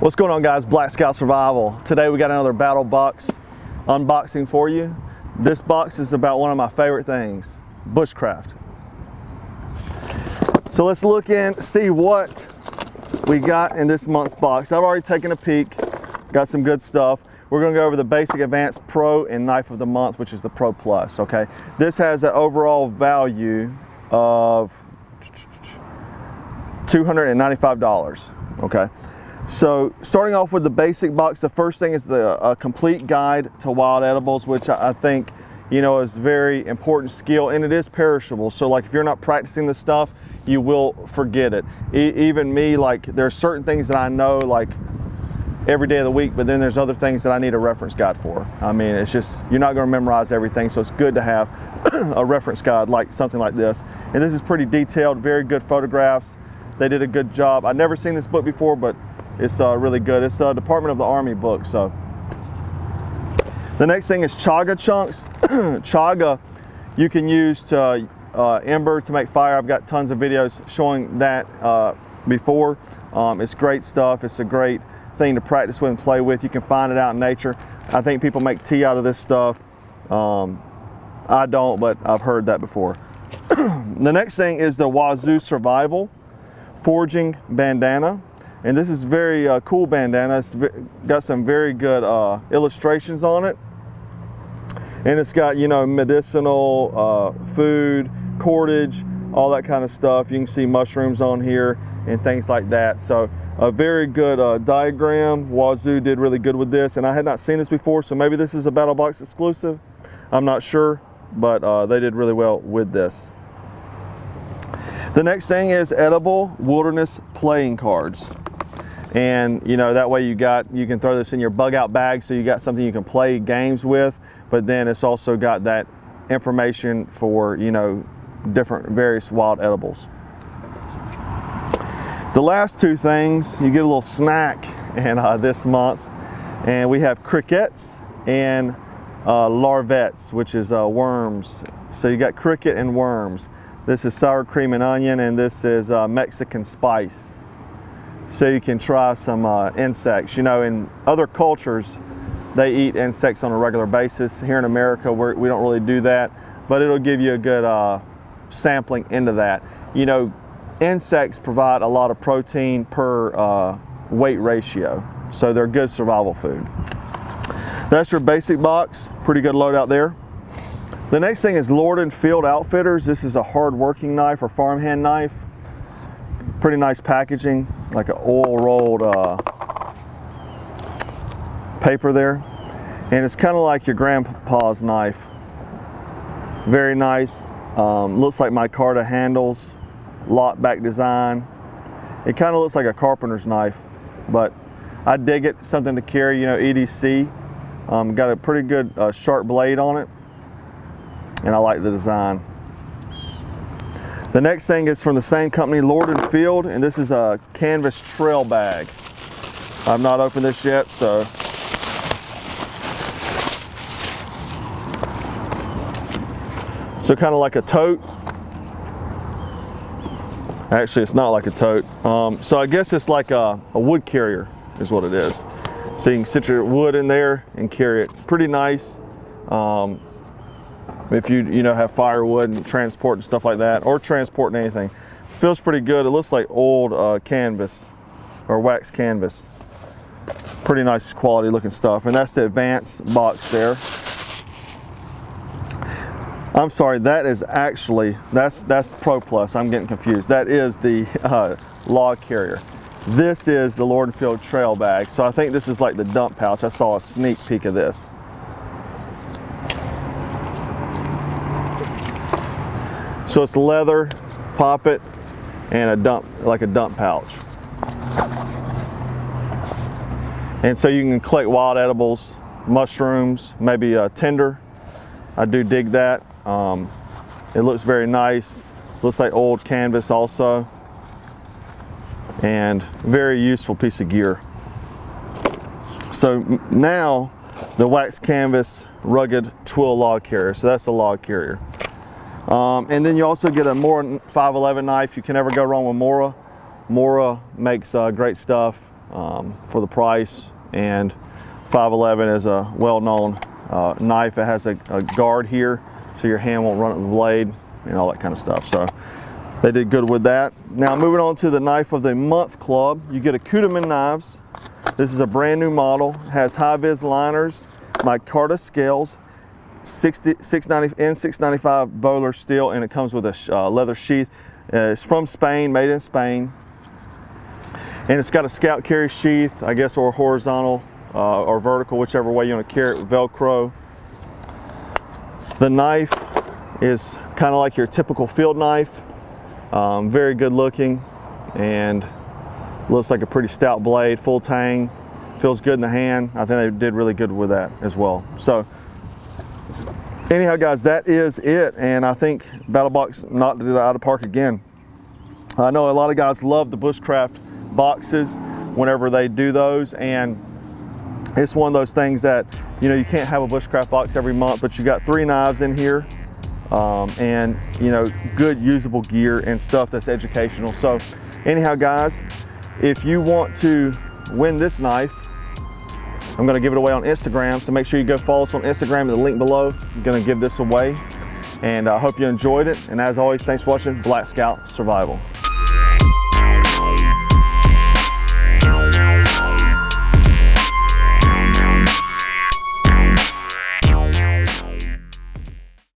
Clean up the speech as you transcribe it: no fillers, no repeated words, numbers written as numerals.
What's going on, guys? Black Scout Survival. Today we got another battle box unboxing for you. This box is about one of my favorite things, bushcraft. So let's look in, see what we got in this month's box. I've already taken a peek, got some good stuff. We're gonna go over the Basic Advanced Pro and Knife of the Month, which is the Pro Plus, okay? This has an overall value of $295, okay? So starting off with the basic box, the first thing is the complete guide to wild edibles, which I think, you know, is very important skill, and it is perishable. So like if you're not practicing this stuff, you will forget it. Even me, like there's certain things that I know like every day of the week, but then there's other things that I need a reference guide for. I mean, it's just, you're not gonna memorize everything, so it's good to have a reference guide like something like this. And this is pretty detailed, very good photographs. They did a good job. I've never seen this book before, but it's really good. It's a Department of the Army book. So the next thing is chaga chunks. Chaga you can use to ember to make fire. I've got tons of videos showing that before. It's great stuff. It's a great thing to practice with and play with. You can find it out in nature. I think people make tea out of this stuff. I don't, but I've heard that before. The next thing is the Wazoo Survival Forging Bandana. And this is very cool bandana. It's got some very good illustrations on it. And it's got, you know, medicinal, food, cordage, all that kind of stuff. You can see mushrooms on here and things like that. So a very good diagram. Wazoo did really good with this. And I had not seen this before, so maybe this is a Battle Box exclusive. I'm not sure, but they did really well with this. The next thing is edible wilderness playing cards. And you know, that way you can throw this in your bug out bag, so you got something you can play games with, but then it's also got that information for, you know, different various wild edibles. The last two things, you get a little snack in this month, and we have crickets and larvettes, which is worms. So you got cricket and worms. This is sour cream and onion, and this is Mexican spice. So you can try some insects. You know, in other cultures, they eat insects on a regular basis. Here in America, we don't really do that, but it'll give you a good sampling into that. You know, insects provide a lot of protein per weight ratio, so they're good survival food. That's your basic box, pretty good load out there. The next thing is Lord & Field Outfitters. This is a hard working knife or farmhand knife. Pretty nice packaging, like an oil rolled paper there. And it's kind of like your grandpa's knife. Very nice. Looks like micarta handles, lock back design. It kind of looks like a carpenter's knife, but I dig it. Something to carry, you know, EDC. Got a pretty good sharp blade on it, and I like the design. The next thing is from the same company, Lord & Field, and this is a canvas trail bag. I've not opened this yet, so. So kind of like a tote. Actually, it's not like a tote. So I guess it's like a wood carrier is what it is. So you can sit your wood in there and carry it. Pretty nice. If you know, have firewood and transport and stuff like that, or transporting anything. Feels pretty good. It looks like old canvas or wax canvas. Pretty nice quality looking stuff. And that's the advanced box there. I'm sorry, that is actually, that's Pro Plus. I'm getting confused. That is the log carrier. This is the Lord & Field trail bag. So I think this is like the dump pouch. I saw a sneak peek of this. So it's leather, pop it, and a dump, like a dump pouch. And so you can collect wild edibles, mushrooms, maybe a tinder. I do dig that. It looks very nice. Looks like old canvas also. And very useful piece of gear. So now the wax canvas rugged twill log carrier. So that's the log carrier. And then you also get a Mora 511 knife. You can never go wrong with Mora. Mora makes great stuff. for the price, and 511 is a well-known knife. It has a guard here so your hand won't run up the blade and all that kind of stuff. So they did good with that. Now moving on to the Knife of the Month Club, you get a Kudeman Knives. This is a brand new model, has high-vis liners, micarta scales, N695 Bowler steel, and it comes with a leather sheath. It's from Spain, made in Spain. And it's got a scout carry sheath, I guess, or horizontal or vertical, whichever way you want to carry it, with Velcro. The knife is kind of like your typical field knife. Very good looking and looks like a pretty stout blade, full tang, feels good in the hand. I think they did really good with that as well. So anyhow, guys, that is it, and I think BattleBox knocked it out of the park again. I know a lot of guys love the Bushcraft boxes whenever they do those, and it's one of those things that, you know, you can't have a Bushcraft box every month, but you got 3 knives in here, and, you know, good usable gear and stuff that's educational. So anyhow, guys, if you want to win this knife, I'm going to give it away on Instagram, so make sure you go follow us on Instagram, the link below. I'm going to give this away, and I hope you enjoyed it. And as always, thanks for watching Black Scout Survival.